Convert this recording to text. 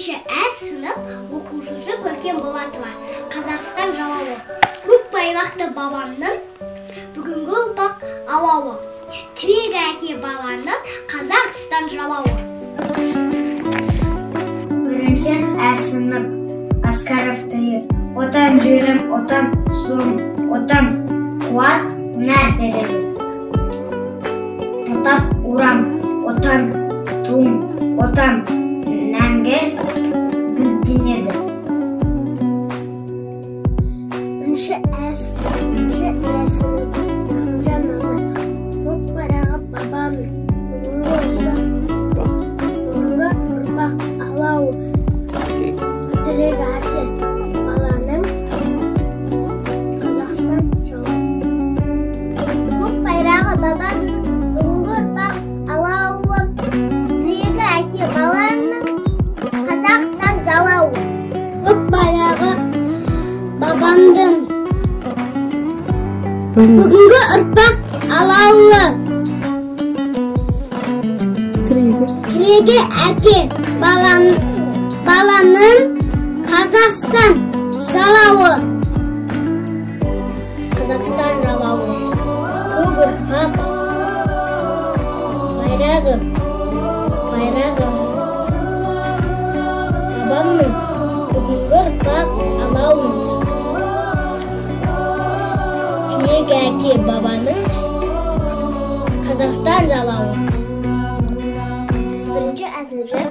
бірінші сынып оқушысы Көркем Болатова. Қазақстан жалауы. Көк байрақты бабамның, бүгінгі ұрпақ алауы. Тірек әке баланың, Қазақстан жалауы. Бірінші сынып Аскаров Тайыр. Отан жерім, отан суым, отан қуат нәр береді. Отап урам, отан туым, отан мәңгі гүлденеді. Бірінші сынып Ахымжан Назар. Көк байрақты бабамның, бүгінгі ұрпақ алауы. Тірек әке баланың, Қазақстан жалауы. Көк байрақты бабамның, бүгінгі ұрпақ алауы. Тірек әке баланың, Қазақстан жалауы. Көк байрақты бабамның, бүгінгі ұрпақ алауы. Тірегі әке баланың, Қазақстан жалауы. Қазақстан жалауы. Көк ұрпақ байрағы. Бабамның, бүгінгі ұрпақ алауымыз. Тірегі әке бабаның, Қазақстан жалауы. Бірінші сынып